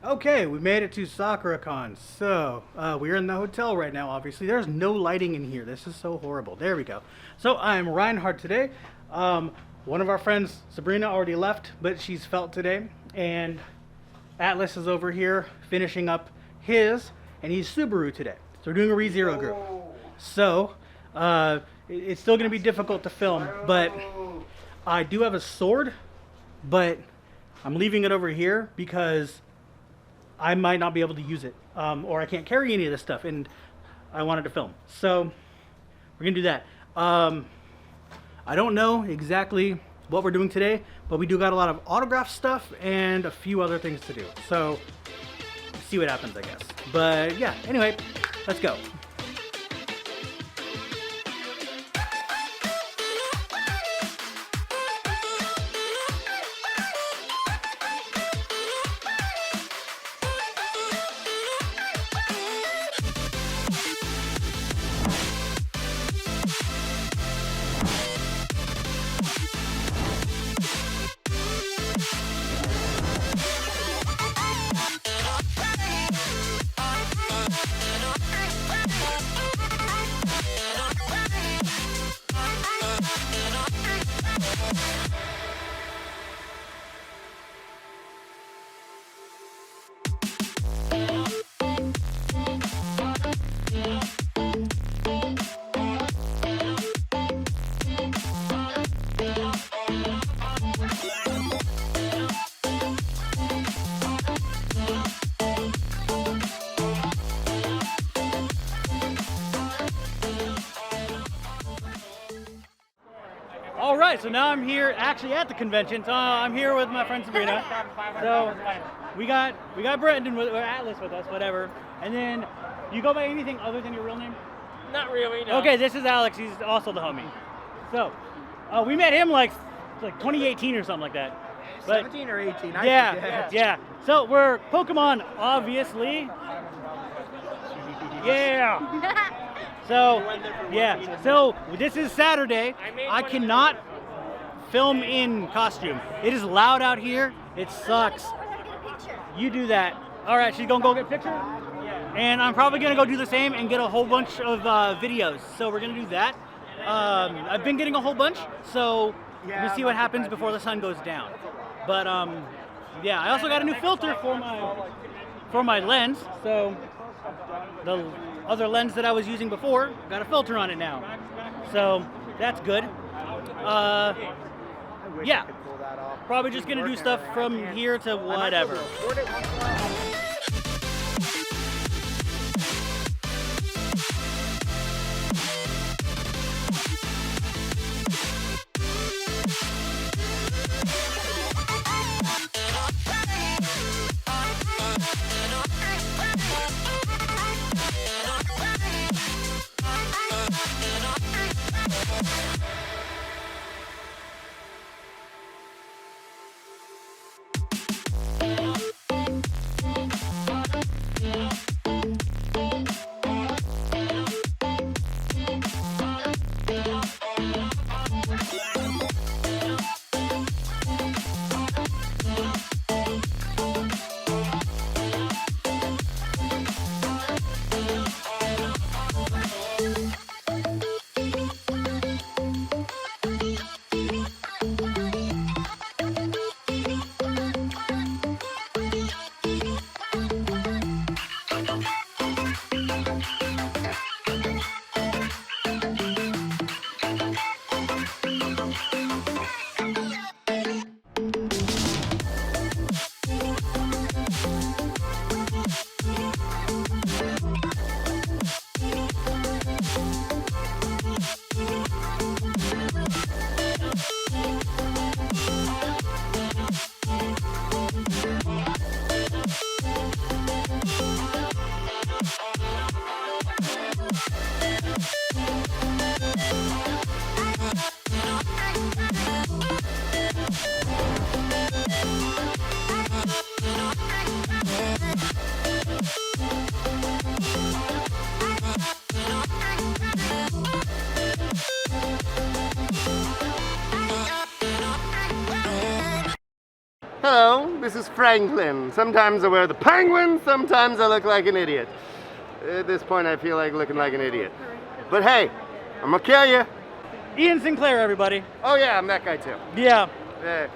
Okay, we made it to Sakuracon. So, we're in the hotel right now, obviously. There's no lighting in here. This is so horrible. There we go. So, I'm Reinhardt today. One of our friends, Sabrina, already left, but she's felt today. And Atlas is over here finishing up his, and he's Subaru today. So, we're doing a ReZero group. So, it's still going to be difficult to film, but I do have a sword, but I'm leaving it over here because I might not be able to use it, or I can't carry any of this stuff, and I wanted to film. So we're gonna do that. I don't know exactly what we're doing today, but we do got a lot of autograph stuff and a few other things to do. So see what happens, I guess. But yeah, anyway, let's go. All right, so now I'm here actually at the convention. So I'm here with my friend Sabrina. So we got Brendan with, or Atlas with us, whatever. And then you go by anything other than your real name? Not really, no. Okay, this is Alex. He's also the homie. So we met him like 2018 or something like that. But, 17 or 18? Yeah. So we're Pokemon, obviously. Yeah. So, yeah. So this is Saturday. I cannot film in costume. It is loud out here. It sucks. You do that. All right, she's gonna go get a picture. And I'm probably gonna go do the same and get a whole bunch of videos. So we're gonna do that. I've been getting a whole bunch. So we'll see what happens before the sun goes down. But yeah, I also got a new filter for my lens. So the other lens that I was using before got a filter on it now, so that's good. Yeah, probably just gonna do stuff from here to whatever. This is Franklin. Sometimes I wear the penguin, sometimes I look like an idiot. At this point, I feel like looking like an idiot. But hey, I'm gonna kill you. Ian Sinclair, everybody. Oh yeah, I'm that guy too. Yeah. Eh.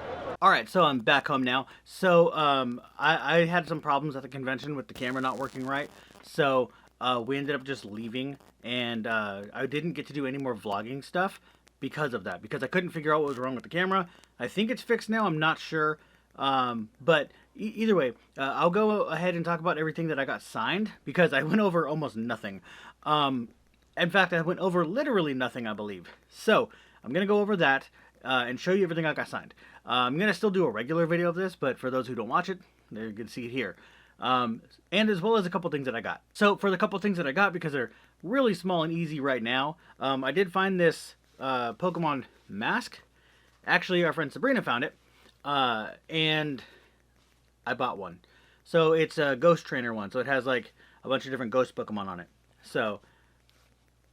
Alright, so I'm back home now. So, I had some problems at the convention with the camera not working right. So, we ended up just leaving. And, I didn't get to do any more vlogging stuff because of that. Because I couldn't figure out what was wrong with the camera. I think it's fixed now, I'm not sure. But either way, I'll go ahead and talk about everything that I got signed. Because I went over almost nothing. In fact, I went over literally nothing, I believe. So, I'm going to go over that and show you everything I got signed. I'm going to still do a regular video of this, but for those who don't watch it, you can see it here. And as well as a couple things that I got. So, for the couple things that I got, because they're really small and easy right now, I did find this Pokemon mask. Actually, our friend Sabrina found it, and I bought one. So, it's a Ghost Trainer one, so it has like a bunch of different Ghost Pokemon on it. So,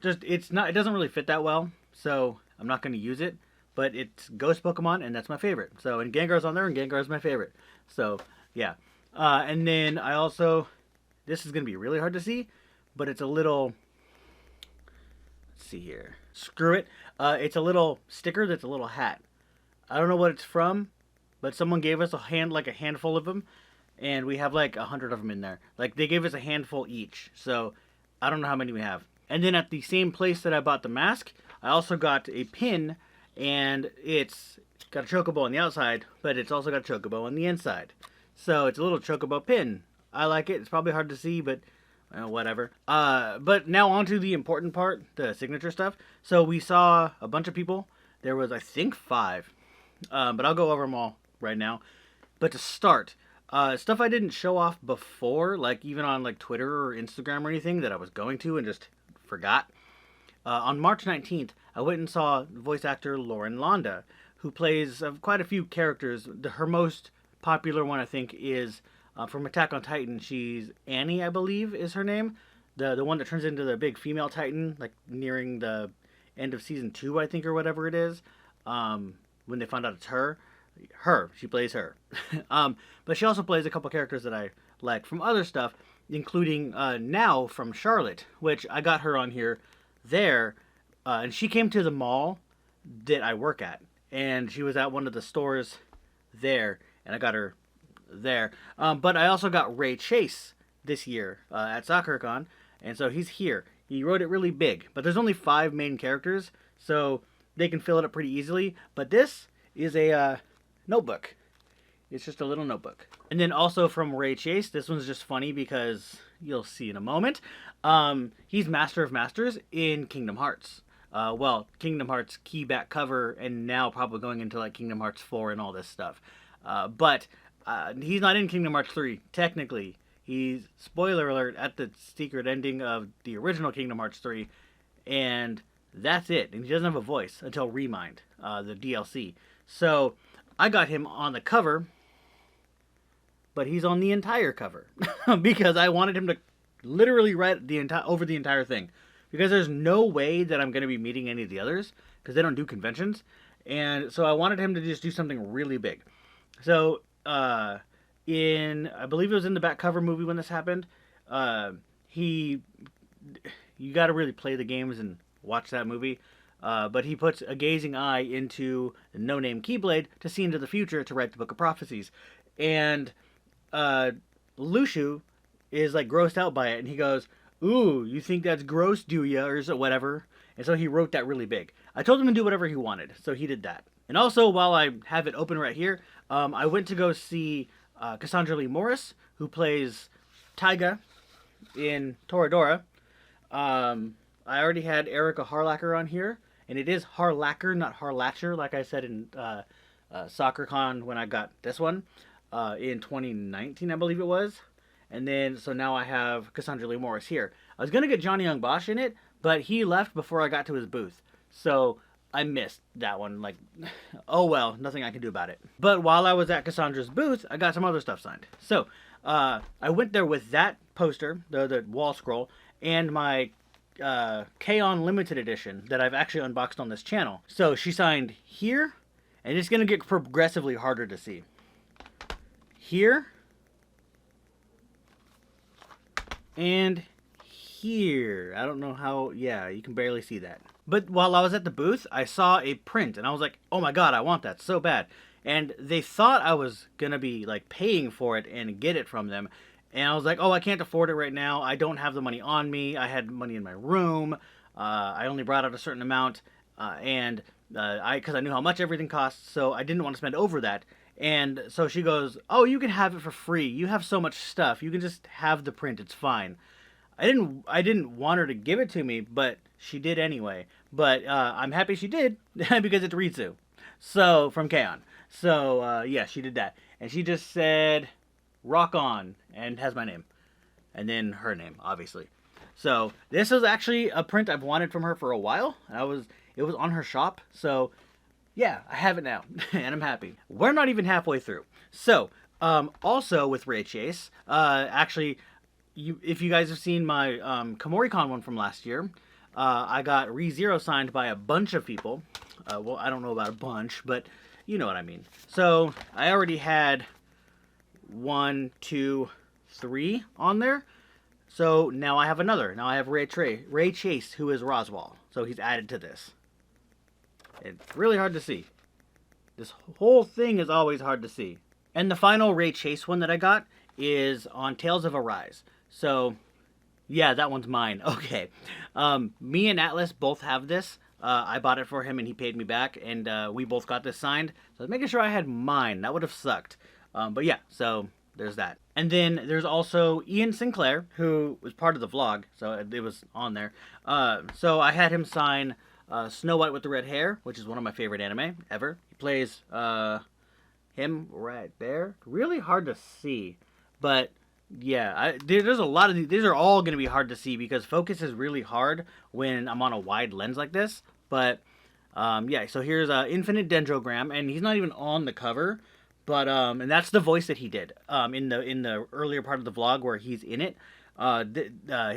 it doesn't really fit that well, so I'm not going to use it, but it's Ghost Pokemon, and that's my favorite. So, and Gengar's on there, and Gengar's my favorite. So, yeah. And then I also, this is going to be really hard to see, but it's a little, let's see here, screw it. It's a little sticker that's a little hat. I don't know what it's from, but someone gave us a handful of them, and we have like 100 of them in there. Like, they gave us a handful each, so I don't know how many we have. And then at the same place that I bought the mask, I also got a pin, and it's got a chocobo on the outside, but it's also got a chocobo on the inside. So it's a little chocobo pin. I like it. It's probably hard to see, but whatever. But now on to the important part, the signature stuff. So we saw a bunch of people. There was, I think, 5. But I'll go over them all right now. But to start, stuff I didn't show off before, like even on like Twitter or Instagram or anything that I was going to and just forgot. On March 19th, I went and saw voice actor Lauren Londa, who plays quite a few characters. Her most popular one, I think, is from Attack on Titan. She's Annie, I believe, is her name. The one that turns into the big female Titan, like nearing the end of season 2, I think, or whatever it is. When they found out it's her. She plays her. But she also plays a couple characters that I like from other stuff, including now from Charlotte, which I got her on here there. And she came to the mall that I work at. And she was at one of the stores there. And I got her there. But I also got Ray Chase this year at Sakuracon. And so he's here. He wrote it really big. But there's only 5 main characters. So they can fill it up pretty easily. But this is a notebook. It's just a little notebook. And then also from Ray Chase, this one's just funny because you'll see in a moment. He's Master of Masters in Kingdom Hearts. Well, Kingdom Hearts key back cover, and now probably going into like Kingdom Hearts 4 and all this stuff. But he's not in Kingdom Hearts 3, technically. He's, spoiler alert, at the secret ending of the original Kingdom Hearts 3. And that's it. And he doesn't have a voice until Remind, the DLC. So I got him on the cover, but he's on the entire cover. Because I wanted him to literally write over the entire thing. Because there's no way that I'm going to be meeting any of the others, because they don't do conventions. And so I wanted him to just do something really big. So, I believe it was in the back cover movie when this happened, you got to really play the games and watch that movie. But he puts a gazing eye into the no-name Keyblade to see into the future to write the Book of Prophecies. And Lushu is like grossed out by it, and he goes, "Ooh, you think that's gross, do ya?" or whatever. And so he wrote that really big. I told him to do whatever he wanted, so he did that. And also, while I have it open right here, I went to go see Cassandra Lee Morris, who plays Taiga in Toradora. I already had Erica Harlacher on here, and it is Harlacher, not Harlatcher, like I said in Sakuracon when I got this one in 2019, I believe it was. And then, so now I have Cassandra Lee Morris here. I was going to get Johnny Young Bosch in it, but he left before I got to his booth. So I missed that one. Like, oh well, nothing I can do about it. But while I was at Cassandra's booth, I got some other stuff signed. So I went there with that poster, the wall scroll, and my K-On! Limited Edition that I've actually unboxed on this channel. So she signed here, and it's going to get progressively harder to see. here and here. I don't know how, yeah, you can barely see that. But while I was at the booth, I saw a print and I was like, oh my god, I want that so bad. And they thought I was gonna be like paying for it and get it from them. And I was like, oh, I can't afford it right now. I don't have the money on me. I had money in my room. I only brought out a certain amount. Because I knew how much everything costs, so I didn't want to spend over that. And so she goes, oh, you can have it for free. You have so much stuff. You can just have the print. It's fine. I didn't want her to give it to me, but she did anyway. But I'm happy she did because it's Ritsu. So, from K-On! So, yeah, she did that. And she just said, rock on, and has my name. And then her name, obviously. So, this is actually a print I've wanted from her for a while. It was on her shop, so yeah, I have it now, and I'm happy. We're not even halfway through. So, also with Ray Chase, actually, if you guys have seen my Sakuracon one from last year, I got ReZero signed by a bunch of people. Well, I don't know about a bunch, but you know what I mean. So, I already had 1, 2, 3 on there. So, now I have another. Now I have Ray Chase, who is Roswell. So, he's added to this. It's really hard to see. This whole thing is always hard to see. And the final Ray Chase one that I got is on Tales of Arise. So, yeah, that one's mine. Okay. Me and Atlas both have this. I bought it for him and he paid me back. And we both got this signed. So I was making sure I had mine. That would have sucked. But yeah, so there's that. And then there's also Ian Sinclair, who was part of the vlog. So it was on there. So I had him sign Snow White with the Red Hair, which is one of my favorite anime ever. He plays him right there. Really hard to see, but yeah, there's a lot of these are all going to be hard to see because focus is really hard when I'm on a wide lens like this. But yeah, so here's Infinite Dendrogram, and he's not even on the cover, but and that's the voice that he did in the earlier part of the vlog where he's in it.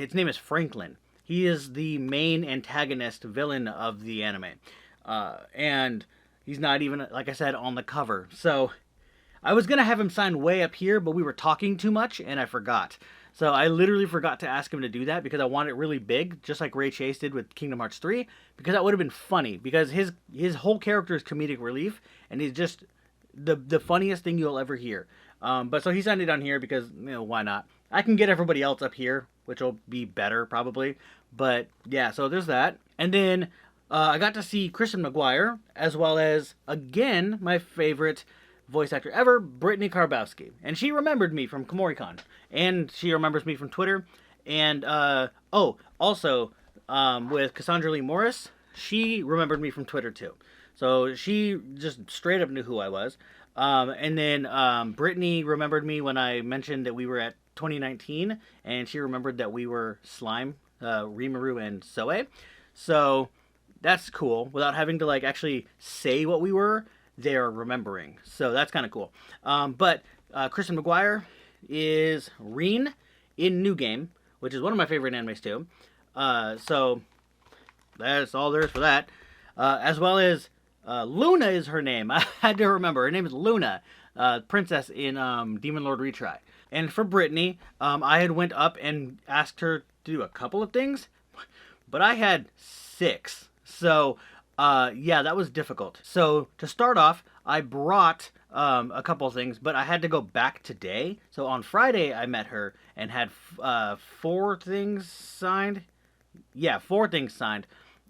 His name is Franklin. He is the main antagonist villain of the anime. And he's not even, like I said, on the cover. So, I was going to have him sign way up here, but we were talking too much, and I forgot. So, I literally forgot to ask him to do that, because I want it really big, just like Ray Chase did with Kingdom Hearts 3, because that would have been funny, because his whole character is comedic relief, and he's just the funniest thing you'll ever hear. But so he signed it on here, because, you know, why not? I can get everybody else up here, which will be better, probably. But, yeah, so there's that. And then I got to see Kristen McGuire, as well as, again, my favorite voice actor ever, Brittany Karbowski. And she remembered me from Sakuracon. And she remembers me from Twitter. And, also, with Cassandra Lee Morris, she remembered me from Twitter, too. So she just straight up knew who I was. And then Brittany remembered me when I mentioned that we were at 2019, and she remembered that we were Slime, Rimuru, and Soe. So that's cool. Without having to like actually say what we were, they're remembering. So that's kind of cool. But Kristen McGuire is Reen in New Game, which is one of my favorite animes too. So that's all there is for that. As well as Luna is her name. I had to remember. Her name is Luna, princess in Demon Lord Retry. And for Brittany, I had went up and asked her to do a couple of things, but I had 6. So, yeah, that was difficult. So, to start off, I brought a couple of things, but I had to go back today. So, on Friday, I met her and had 4 things signed. Yeah, 4 things signed.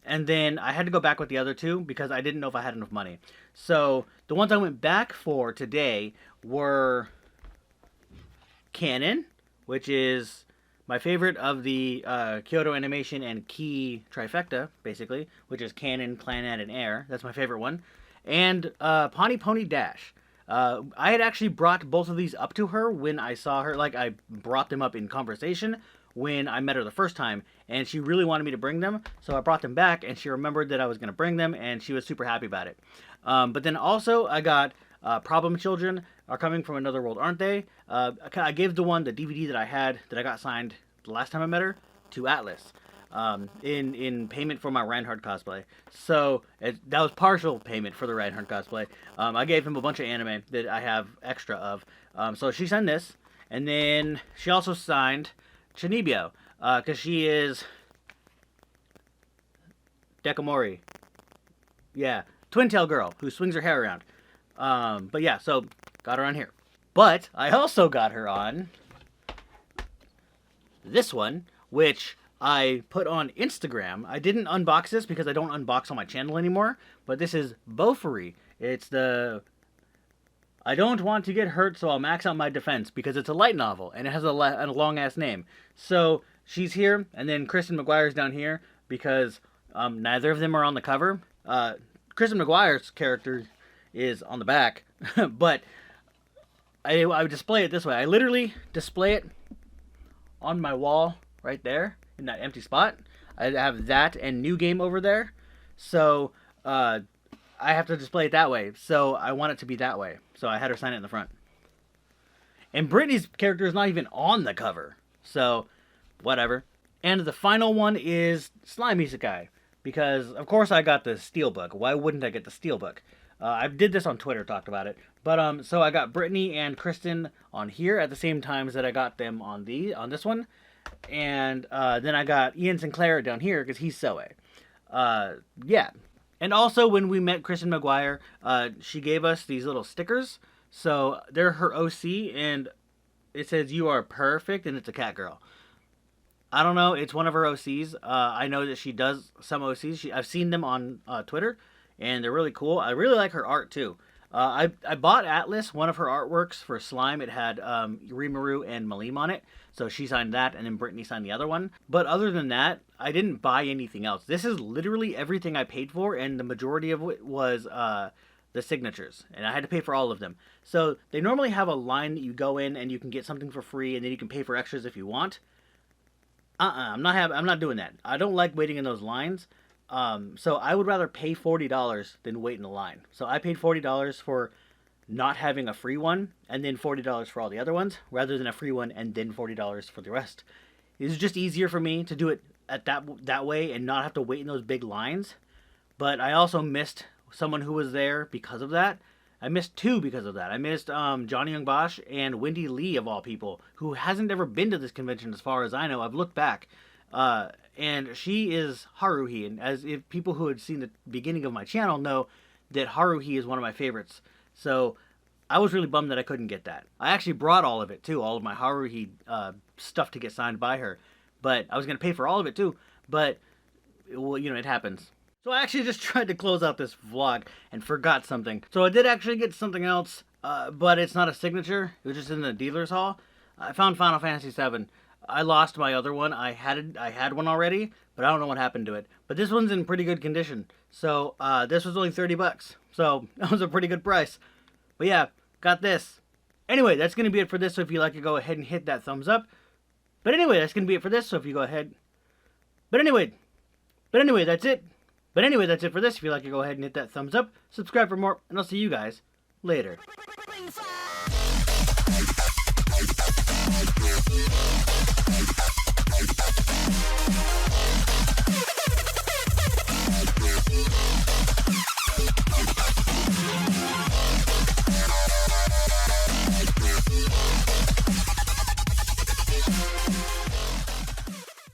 And then I had to go back with the other 2 because I didn't know if I had enough money. So, the ones I went back for today were Canon, which is my favorite of the Kyoto Animation and Key trifecta, basically, which is Canon, Clannad, and Air. That's my favorite one. And Pawnee Pony Dash. I had actually brought both of these up to her when I saw her. Like, I brought them up in conversation when I met her the first time, and she really wanted me to bring them, so I brought them back, and she remembered that I was going to bring them, and she was super happy about it. But then also, I got Problem Children Are Coming From Another World, Aren't They? I gave the DVD that I had, that I got signed the last time I met her, to Atlas. in payment for my Reinhardt cosplay. So that was partial payment for the Reinhardt cosplay. I gave him a bunch of anime that I have extra of. So she signed this, and then she also signed Chinibyo, because she is Dekamori. Yeah, twin tail girl who swings her hair around. But yeah, so got her on here. But I also got her on this one, which I put on Instagram. I didn't unbox this because I don't unbox on my channel anymore. But this is Bofuri. It's the I don't want to get hurt, so I'll max out my defense, because it's a light novel and it has a long ass name. So she's here, and then Kristen McGuire's down here because neither of them are on the cover. Kristen McGuire's character is on the back, but I would display it this way. I literally display it on my wall right there in that empty spot. I have that and New Game over there, so I have to display it that way. So I want it to be that way. So I had her sign it in the front. And Brittany's character is not even on the cover, so whatever. And the final one is Slime Isekai, because of course I got the Steelbook. Why wouldn't I get the Steelbook? I did this on Twitter, talked about it. But so I got Brittany and Kristen on here at the same time that I got them on this one. And then I got Ian Sinclair down here because he's Soe. Yeah. And also when we met Kristen McGuire, she gave us these little stickers. So they're her OC, and it says "You are perfect," and it's a cat girl. I don't know. It's one of her OCs. I know that she does some OCs. I've seen them on Twitter, and they're really cool. I really like her art too. I bought Atlas, one of her artworks for Slime. It had Rimuru and Malim on it, so she signed that, and then Brittany signed the other one. But other than that, I didn't buy anything else. This is literally everything I paid for, and the majority of it was the signatures, and I had to pay for all of them. So they normally have a line that you go in and you can get something for free, and then you can pay for extras if you want. I'm not doing that. I don't like waiting in those lines. So I would rather pay $40 than wait in a line. So I paid $40 for not having a free one, and then $40 for all the other ones, rather than a free one and then $40 for the rest. It's just easier for me to do it at that way and not have to wait in those big lines. But I also missed someone who was there because of that. I missed two because of that. I missed Johnny Young Bosch and Wendy Lee, of all people, who hasn't ever been to this convention as far as I know. I've looked back. And she is Haruhi, and as if people who had seen the beginning of my channel know that Haruhi is one of my favorites. So I was really bummed that I couldn't get that. I actually brought all of it too, all of my Haruhi stuff to get signed by her. But I was going to pay for all of it too, but well, you know, it happens. So I actually just tried to close out this vlog and forgot something. So I did actually get something else, but it's not a signature. It was just in the dealer's hall. I found Final Fantasy VII. I lost my other one. I had one already, but I don't know what happened to it. But this one's in pretty good condition. So this was only $30. So that was a pretty good price. But yeah, got this. Anyway, that's going to be it for this. So if you like it, go ahead and hit that thumbs up. But anyway, that's going to be it for this. So if you go ahead. But anyway, that's it. But anyway, that's it for this. If you like it, go ahead and hit that thumbs up. Subscribe for more. And I'll see you guys later.